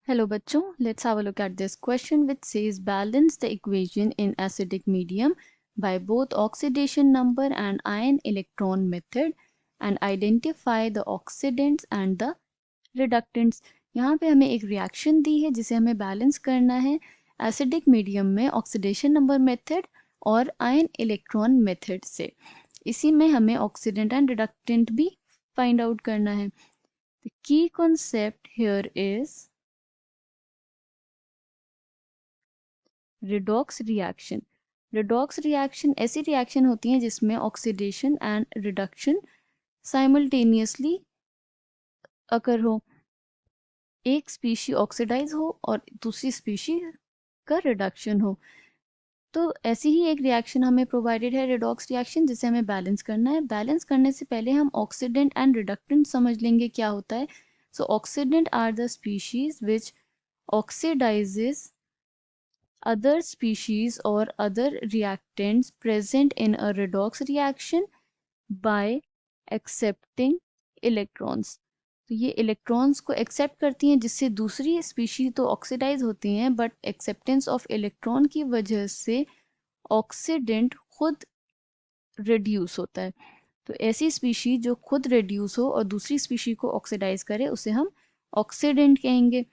Hello बच्चों, let's have a look at this question which says balance the equation in acidic medium by both oxidation number and ion electron method and identify the oxidants and the reductants। यहाँ पे हमें एक reaction दी है जिसे हमें balance करना है acidic medium में ऑक्सीडेशन नंबर मेथड और आयन इलेक्ट्रॉन मेथड से। इसी में हमें ऑक्सीडेंट एंड रिडक्टेंट भी फाइंड आउट करना है। The key concept here is redox reaction. Redox reaction ऐसी रिएक्शन होती हैं जिसमें ऑक्सीडेशन एंड रिडक्शन साइमल्टेनियसली अकर हो, एक स्पीशी ऑक्सीडाइज हो और दूसरी स्पीशी का रिडक्शन हो। तो ऐसी ही एक रिएक्शन हमें प्रोवाइडेड है रिडॉक्स रिएक्शन जिसे हमें बैलेंस करना है। बैलेंस करने से पहले हम ऑक्सीडेंट एंड रिडक्टेंट समझ लेंगे क्या होता है। So oxidant are the species which oxidizes other species or other reactants present in a redox reaction by accepting electrons। तो ये इलेक्ट्रॉन्स को एक्सेप्ट करती हैं जिससे दूसरी स्पीशी तो ऑक्सीडाइज होती हैं बट एक्सेप्टेंस ऑफ इलेक्ट्रॉन की वजह से ऑक्सीडेंट खुद रिड्यूस होता है। तो ऐसी स्पीशी जो खुद रिड्यूस हो और दूसरी स्पीशी को ऑक्सीडाइज करे उसे हम ऑक्सीडेंट कहेंगे।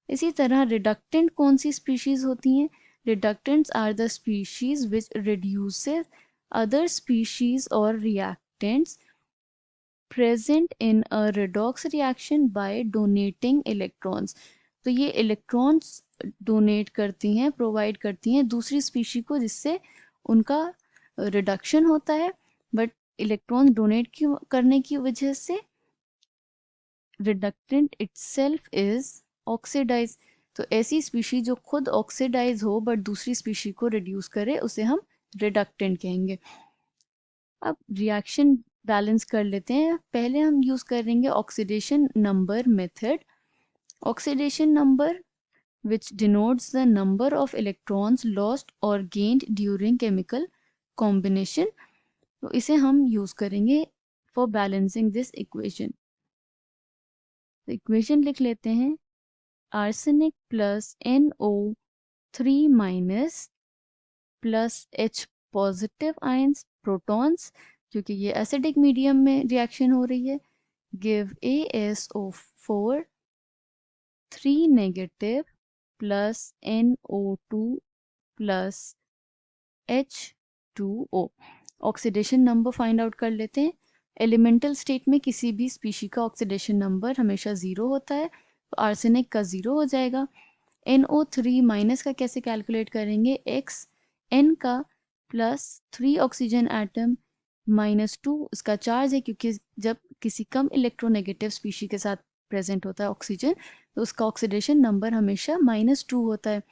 इसी तरह रिडक्टेंट कौन सी स्पीशीज होती हैं? Reductants are the species which reduces other species or reactants present in a redox reaction by donating electrons। तो ये इलेक्ट्रॉन्स डोनेट करती हैं, प्रोवाइड करती हैं दूसरी स्पीशी को जिससे उनका रिडक्शन होता है, बट इलेक्ट्रॉन्स डोनेट करने की वजह से रिडक्टेंट इटसेल्फ इज ऑक्सीडाइज। तो ऐसी स्पीशी जो खुद ऑक्सीडाइज हो बट दूसरी स्पीशी को रिड्यूस करे उसे हम रिडक्टेंट कहेंगे। अब रिएक्शन बैलेंस कर लेते हैं। पहले हम यूज करेंगे oxidation number method. Oxidation number which denotes the number of electrons lost or gained during chemical combination। तो इसे हम यूज करेंगे for balancing this equation। तो इक्वेशन लिख लेते हैं arsenic plus NO3 minus plus H positive ions protons, क्योंकि ये एसिडिक मीडियम में रिएक्शन हो रही है, give ASO4 3 negative plus NO2 plus H2O। Oxidation number find out कर लेते हैं। एलिमेंटल स्टेट में किसी भी स्पीशी का ऑक्सीडेशन नंबर हमेशा ज़ीरो होता है, तो आर्सेनिक का ज़ीरो हो जाएगा। NO3 माइनस का कैसे कैलकुलेट करेंगे? X N का प्लस 3 ऑक्सीजन एटम माइनस 2 इसका चार्ज है, क्योंकि जब किसी कम इलेक्ट्रोनेगेटिव स्पीशी के साथ प्रेजेंट होता है ऑक्सीजन तो उसका ऑक्सीडेशन नंबर हमेशा -2 होता है,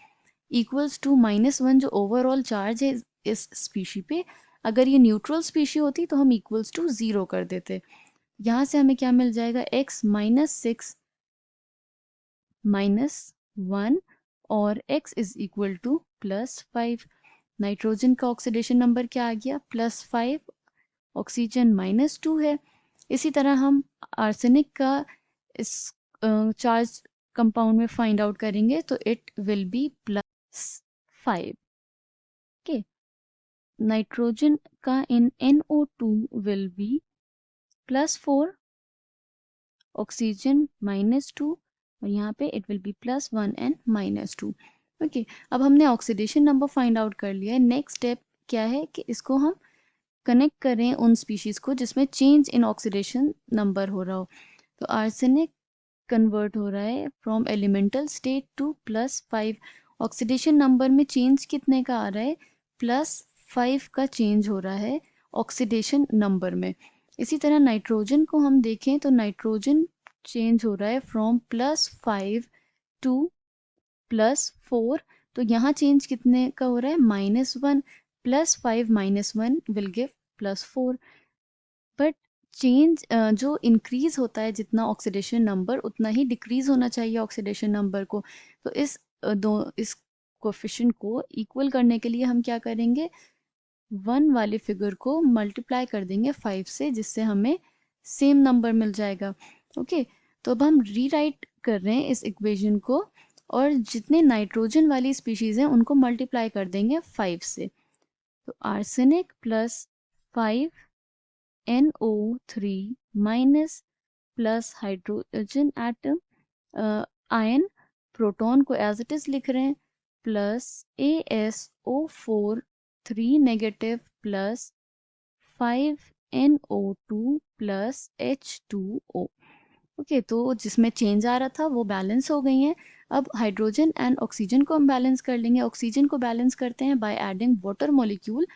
इक्वल्स टू -1 जो ओवरऑल चार्ज है इस स्पीशी पे। अगर ये न्यूट्रल स्पीशी होती तो हम इक्वल्स टू 0 कर देते। यहाँ से हमें क्या मिल जाएगा? x -6 -1 और x is equal to +5। Nitrogen का ऑक्सीडेशन नंबर क्या आ गया? +5, ऑक्सीजन -2 है। इसी तरह हम आर्सेनिक का इस चार्ज कंपाउंड में फाइंड आउट करेंगे तो it will be +5। Okay, nitrogen का इन NO2 विल बी +4, ऑक्सीजन -2 और यहाँ पे it will be +1 and -2। Okay, अब हमने ऑक्सीडेशन नंबर फाइंड आउट कर लिया है। नेक्स्ट स्टेप क्या है कि इसको हम कनेक्ट करें उन स्पीशीज को जिसमें चेंज इन ऑक्सीडेशन नंबर हो रहा हो। तो आर्सेनिक कन्वर्ट हो रहा है from elemental state to +5। Oxidation number में चेंज कितने का आ रहा है? +5 का चेंज हो रहा है ऑक्सीडेशन नंबर में। इसी तरह नाइट्रोजन को हम देखें तो नाइट्रोजन चेंज हो रहा है फ्रॉम +5 टू +4। तो यहाँ चेंज कितने का हो रहा है? -1। +5 -1 विल गिव +4। बट चेंज जो इंक्रीज होता है जितना ऑक्सीडेशन नंबर उतना ही डिक्रीज होना चाहिए ऑक्सीडेशन नंबर को। तो इस कोफिशिएंट को इक्वल करने के लिए हम क्या करेंगे? 1 वाली फिगर को मल्टीप्लाई कर देंगे 5 से जिससे हमें सेम नंबर मिल जाएगा। ओके, तो अब हम रीराइट कर रहे हैं इस इक्वेशन को और जितने नाइट्रोजन वाली स्पीशीज हैं उनको मल्टीप्लाई कर देंगे 5 से। तो arsenic plus 5 NO3 minus plus hydrogen atom ion proton को एज इट इज लिख रहे हैं plus ASO4 3 negative plus 5NO2 plus H2O। Okay तो जिसमें चेंज आ रहा था वो बैलेंस हो गई हैं। अब हाइड्रोजन एंड ऑक्सीजन को हम बैलेंस कर लेंगे। ऑक्सीजन को बैलेंस करते हैं by adding water molecule,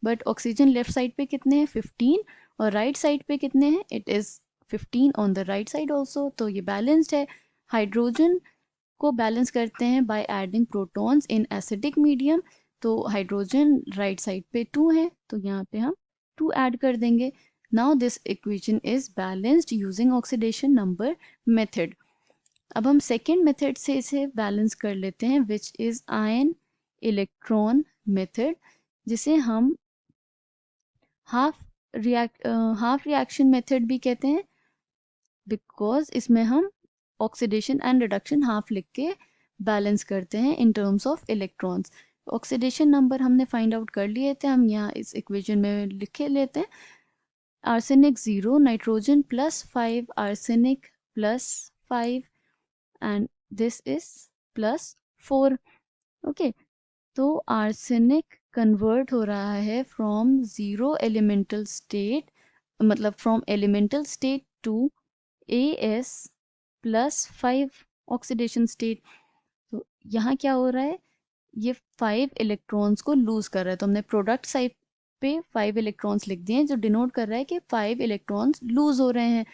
but oxygen left side पे कितने हैं 15 और राइट साइड पे कितने हैं, it is 15 on the right side also, तो ये बैलेंस्ड है। हाइड्रोजन को बैलेंस करते हैं by adding protons in acidic medium, तो हाइड्रोजन राइट साइड पे 2 है तो यहाँ पे हम 2 ऐड कर देंगे। Now this equation is balanced using oxidation number method. अब हम सेकेंड मेथड से इसे बैलेंस कर लेते हैं which is ion electron method, जिसे हम हाफ रिएक्शन मेथड भी कहते हैं बिकॉज इसमें हम ऑक्सीडेशन एंड रिडक्शन हाफ लिख के बैलेंस करते हैं in terms of electrons. Oxidation number हमने फाइंड आउट कर लिए थे, हम यहाँ इस इक्वेशन में लिखे लेते हैं। Arsenic 0, nitrogen plus 5, arsenic plus 5 and this is plus 4। Okay तो आर्सेनिक कन्वर्ट हो रहा है फ्रॉम 0 एलिमेंटल स्टेट, मतलब from elemental state to AS plus 5 oxidation state. तो यहाँ क्या हो रहा है, ये 5 इलेक्ट्रॉन्स को लूज कर रहा है, तो हमने प्रोडक्ट साइड पे 5 इलेक्ट्रॉन्स लिख दिए हैं जो डिनोट कर रहा है कि 5 इलेक्ट्रॉन्स लूज हो रहे हैं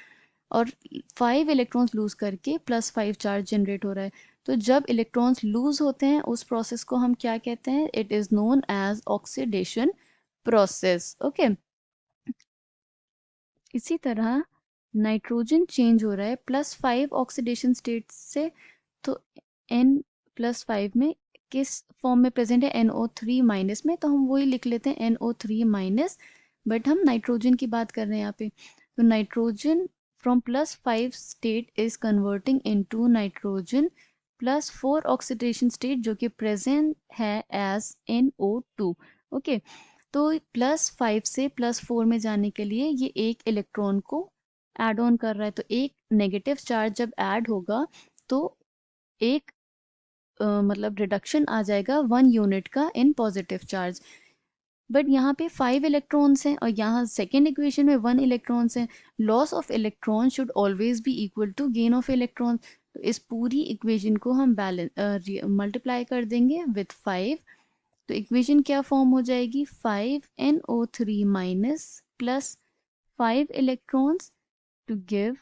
और 5 इलेक्ट्रॉन्स लूज करके प्लस 5 चार्ज जनरेट हो रहा है। तो जब इलेक्ट्रॉन्स लूज होते हैं उस प्रोसेस को हम क्या कहते हैं, it is known as oxidation process. Okay इसी तरह नाइट्रोजन चेंज हो रहा है प्लस 5 ऑक्सीडेशन स्टेट से, तो N प्लस 5 में किस फॉर्म में प्रेजेंट है, NO3 माइनस में, तो हम वही लिख लेते हैं NO3 माइनस, बट हम नाइट्रोजन की बात कर रहे हैं यहाँ पे। तो nitrogen from plus 5 state is converting into nitrogen plus 4 oxidation state जो कि प्रेजेंट है एज NO2। ओके तो प्लस 5 से प्लस 4 में जाने के लिए ये एक इलेक्ट्रॉन को ऐड ऑन कर रहा है, तो एक नेगेटिव चार्ज जब ऐड होगा तो एक मतलब रिडक्शन आ जाएगा 1 यूनिट का इन पॉजिटिव चार्ज। बट यहाँ पे 5 इलेक्ट्रॉन्स हैं और यहाँ सेकेंड इक्वेशन में 1 इलेक्ट्रॉन्स हैं। Loss of electron should always be equal to gain of electron, तो इस पूरी इक्वेशन को हम बैलेंस मल्टीप्लाई कर देंगे विथ 5, तो इक्वेशन क्या फॉर्म हो जाएगी 5NO3 minus plus 5 electrons to give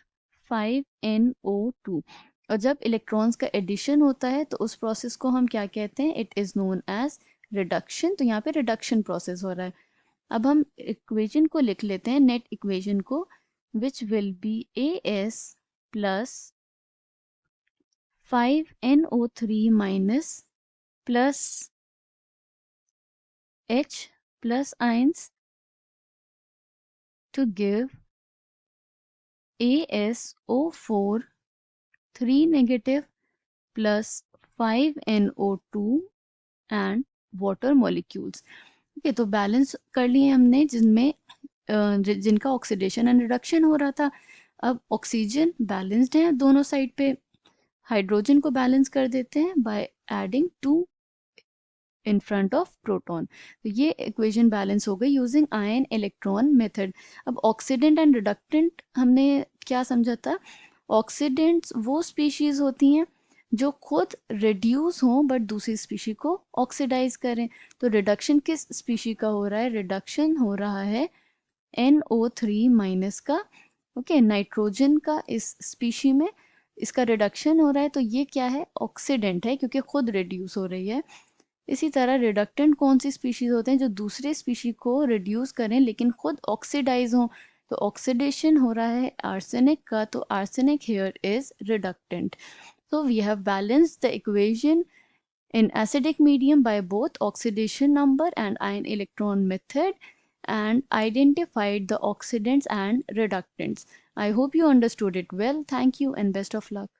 5NO2। और जब इलेक्ट्रॉन्स का एडिशन होता है तो उस प्रोसेस को हम क्या कहते हैं, it is known as reduction. तो यहाँ पे रिडक्शन प्रोसेस हो रहा है। अब हम इक्वेशन को लिख लेते हैं, नेट इक्वेशन को, which will be AS plus 5NO3 minus plus H plus ions to give ASO4 3 negative plus 5NO2 and water molecules। Okay तो बैलेंस कर लिए हमने जिनमें जिनका ऑक्सीडेशन एंड रिडक्शन हो रहा था। अब ऑक्सीजन बैलेंस्ड है दोनों साइड पे, हाइड्रोजन को बैलेंस कर देते हैं by adding 2 in front of proton, तो ये इक्वेशन बैलेंस हो गई यूजिंग आयन इलेक्ट्रॉन मेथड। अब ऑक्सीडेंट एंड रिडक्टेंट हमने क्या समझा था, ऑक्सीडेंट्स वो स्पीशीज होती हैं जो खुद रिड्यूस हों बट दूसरी स्पीशी को ऑक्सीडाइज करें। तो रिडक्शन किस स्पीशी का हो रहा है, रिडक्शन हो रहा है NO3 माइनस का। ओके नाइट्रोजन का इस स्पीशी में इसका रिडक्शन हो रहा है, तो ये क्या है, ऑक्सीडेंट है क्योंकि खुद रिड्यूस हो रही है। इसी तरह रिडक्टेंट कौन सी स्पीशीज होते हैं, जो दूसरे स्पीशी को रिड्यूस करें लेकिन खुद ऑक्सीडाइज हों। तो ऑक्सीडेशन हो रहा है आर्सेनिक का, तो arsenic here is reductant. So we have balanced the equation in acidic medium by both oxidation number and ion electron method and identified the oxidants and reductants. I hope you understood it well. Thank you and best of luck.